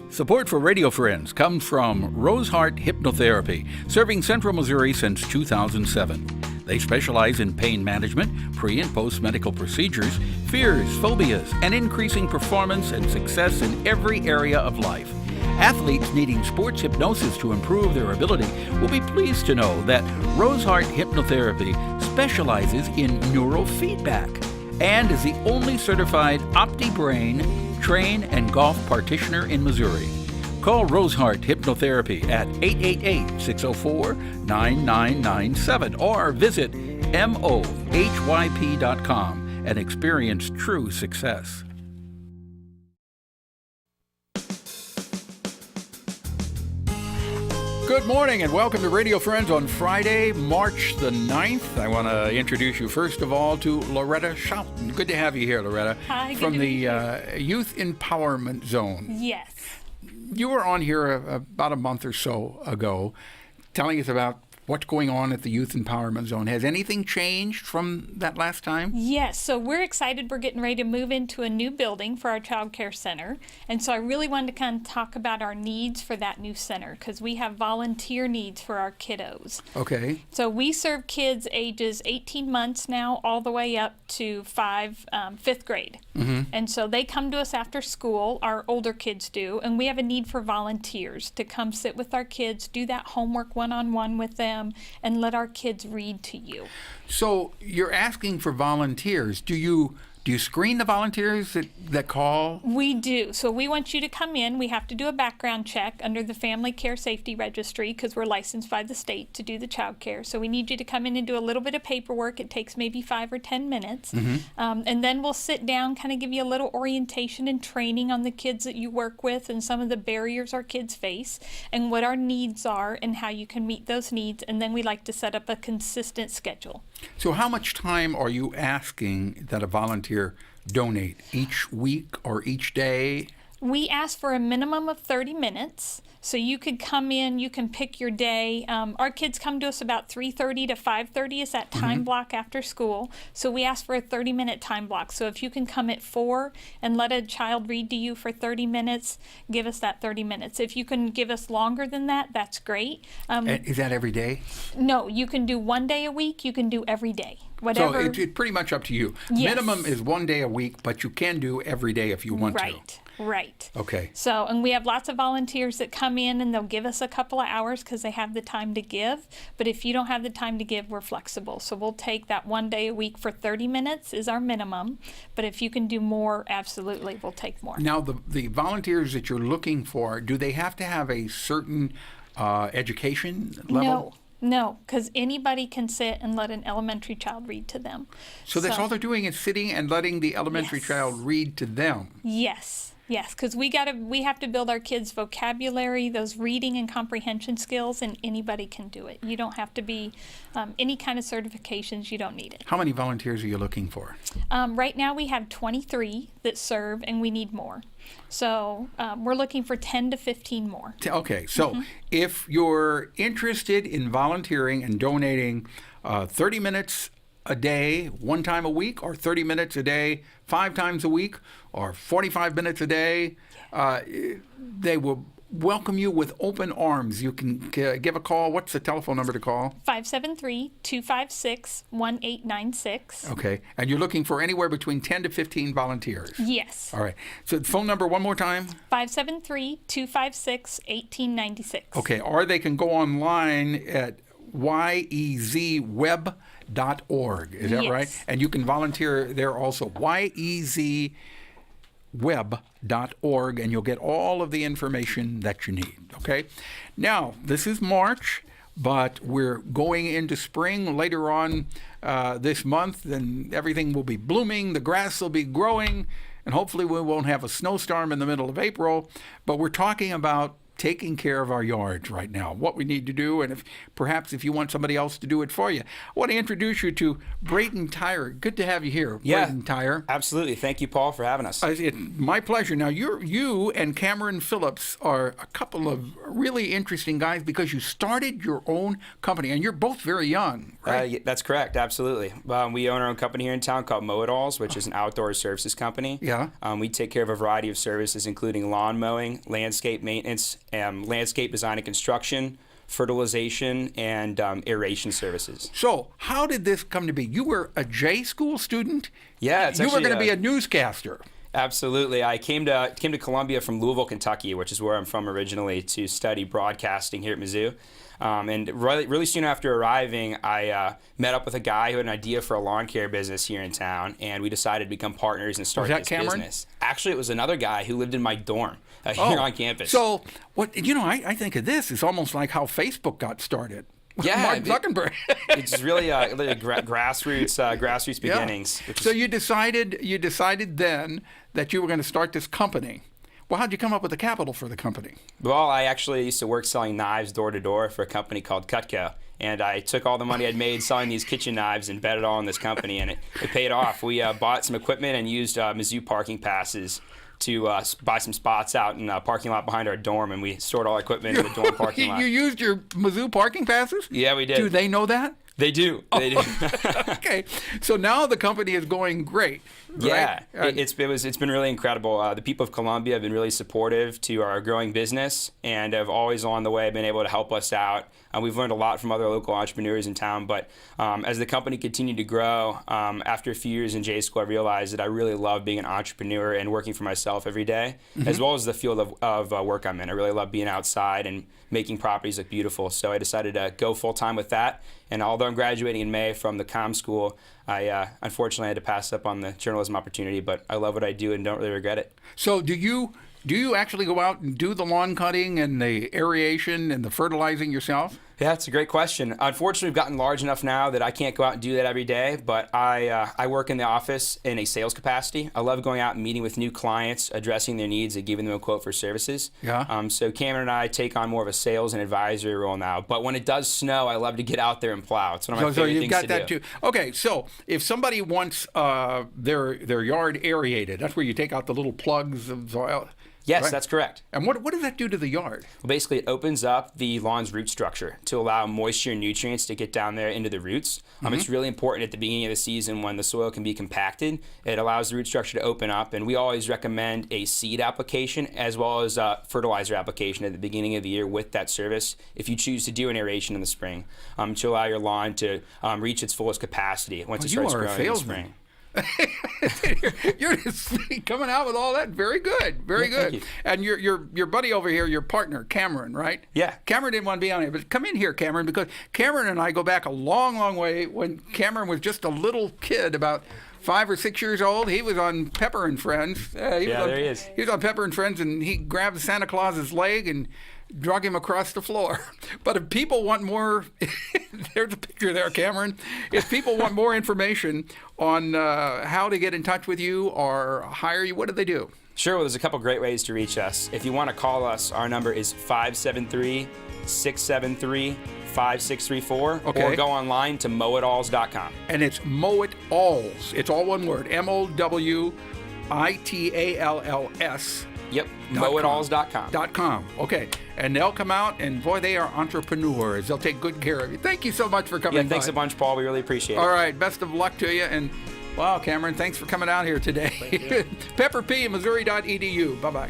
Support for Radio Friends comes from Rose Heart Hypnotherapy, serving Central Missouri since 2007. They specialize in pain management, pre- and post-medical procedures, fears, phobias, and increasing performance and success in every area of life. Athletes needing sports hypnosis to improve their ability will be pleased to know that Rose Heart Hypnotherapy specializes in neurofeedback and is the only certified OptiBrain train and golf practitioner in Missouri. Call Rose Heart Hypnotherapy at 888-604-9997 or visit mohyp.com and experience true success. Good morning and welcome to Radio Friends on Friday, March the 9th. I want to introduce you first of all to Loretta Schouten. Good to have you here, Loretta. Hi, good from to be the here. Youth Empowerment Zone. Yes. You were on here about a month or so ago telling us about what's going on at the Youth Empowerment Zone. Has anything changed from that last time? Yes, so we're excited. We're getting ready to move into a new building for our child care center. And so I really wanted to kind of talk about our needs for that new center because we have volunteer needs for our kiddos. Okay. So we serve kids ages 18 months now all the way up to fifth grade. Mm-hmm. And so they come to us after school, our older kids do, and we have a need for volunteers to come sit with our kids, do that homework one-on-one with them, and let our kids read to you. So you're asking for volunteers. Do you screen the volunteers that call? We do. So we want you to come in. We have to do a background check under the Family Care Safety Registry because we're licensed by the state to do the child care. So we need you to come in and do a little bit of paperwork. It takes maybe 5 or 10 minutes. Mm-hmm. And then we'll sit down, kind of give you a little orientation and training on the kids that you work with and some of the barriers our kids face and what our needs are and how you can meet those needs. And then we like to set up a consistent schedule. So how much time are you asking that a volunteer donate each week or each day? We ask for a minimum of 30 minutes. So you could come in, you can pick your day. Our kids come to us about 3:30 to 5:30 is that time block after school. So we ask for a 30-minute time block. So if you can come at 4 and let a child read to you for 30 minutes, give us that 30 minutes. If you can give us longer than that, that's great. Is that every day? No, you can do 1 day a week. You can do every day. Whatever. So it's pretty much up to you. Yes. Minimum is 1 day a week, but you can do every day if you want to. Right. Okay. So, and we have lots of volunteers that come in and they'll give us a couple of hours because they have the time to give. But if you don't have the time to give, we're flexible. So we'll take that 1 day a week for 30 minutes is our minimum. But if you can do more, absolutely, we'll take more. Now, the volunteers that you're looking for, do they have to have a certain education level? No, because anybody can sit and let an elementary child read to them. So that's all they're doing is sitting and letting the elementary child read to them? Yes, because we have to build our kids' vocabulary, those reading and comprehension skills, and anybody can do it. You don't have to be any kind of certifications. You don't need it. How many volunteers are you looking for? Right now we have 23 that serve, and we need more. So we're looking for 10 to 15 more. Okay, so if you're interested in volunteering and donating 30 minutes a day, 1 time a week, or 30 minutes a day, 5 times a week, or 45 minutes a day, they will welcome you with open arms. You can give a call. What's the telephone number to call? 573-256-1896. Okay. And you're looking for anywhere between 10 to 15 volunteers? Yes. All right. So phone number one more time? 573-256-1896. Okay. Or they can go online at yezweb.org. Is that right? And you can volunteer there also. yezweb.org, and you'll get all of the information that you need. Okay? Now, this is March, but we're going into spring later on this month, and everything will be blooming, the grass will be growing, and hopefully we won't have a snowstorm in the middle of April. But we're talking about taking care of our yards right now, what we need to do, and perhaps if you want somebody else to do it for you. I want to introduce you to Braden Tyrer. Good to have you here, Braden Tyrer. Absolutely. Thank you, Paul, for having us. It's my pleasure. Now, you and Cameron Phillips are a couple of really interesting guys because you started your own company, and you're both very young, right? That's correct. Absolutely. We own our own company here in town called Mow-It-Alls, which is an outdoor services company. Yeah. We take care of a variety of services, including lawn mowing, landscape maintenance, landscape design and construction, fertilization, and aeration services. So, how did this come to be? You were a J school student? Yeah, it's you were actually going to be a newscaster. Absolutely. I came to Columbia from Louisville, Kentucky, which is where I'm from originally, to study broadcasting here at Mizzou. And really soon after arriving, I met up with a guy who had an idea for a lawn care business here in town, and we decided to become partners and start this business. Actually, it was another guy who lived in my dorm here on campus. So, I think of this is almost like how Facebook got started. Yeah, Mark Zuckerberg. It's really grassroots beginnings. Yeah. So you decided then that you were going to start this company. Well, how'd you come up with the capital for the company? Well, I actually used to work selling knives door to door for a company called Cutco. And I took all the money I'd made selling these kitchen knives and bet it all on this company, and it paid off. We bought some equipment and used Mizzou parking passes to buy some spots out in a parking lot behind our dorm, and we stored all our equipment in the dorm parking lot. You used your Mizzou parking passes? Yeah, we did. Do they know that? They do. They do. Okay, so now the company is going great. Yeah, right? It's been really incredible. The people of Columbia have been really supportive to our growing business and have always along the way been able to help us out. We've learned a lot from other local entrepreneurs in town, but as the company continued to grow, after a few years in J school, I realized that I really love being an entrepreneur and working for myself every day, as well as the field of work I'm in. I really love being outside and making properties look beautiful. So I decided to go full-time with that. And although I'm graduating in May from the comm school, I unfortunately had to pass up on the journalism opportunity, but I love what I do and don't really regret it. So do you actually go out and do the lawn cutting and the aeration and the fertilizing yourself? Yeah, it's a great question. Unfortunately, we've gotten large enough now that I can't go out and do that every day, but I work in the office in a sales capacity. I love going out and meeting with new clients, addressing their needs, and giving them a quote for services. Yeah. So Cameron and I take on more of a sales and advisory role now. But when it does snow, I love to get out there and plow. It's one of my favorite things to do. So you've got that too. Okay, so if somebody wants their yard aerated, that's where you take out the little plugs of soil. Yes, right? That's correct. And what does that do to the yard? Well, basically, it opens up the lawn's root structure to allow moisture and nutrients to get down there into the roots. It's really important at the beginning of the season when the soil can be compacted. It allows the root structure to open up, and we always recommend a seed application as well as a fertilizer application at the beginning of the year with that service if you choose to do an aeration in the spring to allow your lawn to reach its fullest capacity once it starts growing in the spring. You're just coming out with all that. Very good, very good. Thank you. And your buddy over here, your partner, Cameron, right? Yeah. Cameron didn't want to be on here, but come in here, Cameron, because Cameron and I go back a long, long way. When Cameron was just a little kid, about 5 or 6 years old, he was on Pepper and Friends. There he is. He was on Pepper and Friends, and he grabbed Santa Claus's leg and drug him across the floor. But if people want more, there's a picture there, Cameron. If people want more information on how to get in touch with you or hire you, what do they do? Sure. Well, there's a couple great ways to reach us. If you want to call us, our number is 573-673-5634. Okay. Or go online to Mow-It-Alls.com. And it's Mow-It-Alls. It's all one word. MOWITALLS. Yep, Mow-It-Alls.com. Okay, and they'll come out, and boy, they are entrepreneurs. They'll take good care of you. Thank you so much for coming by. Yeah, thanks a bunch, Paul. We really appreciate it. All right, best of luck to you, and wow, Cameron, thanks for coming out here today. Pepper P at Missouri.edu. Bye-bye.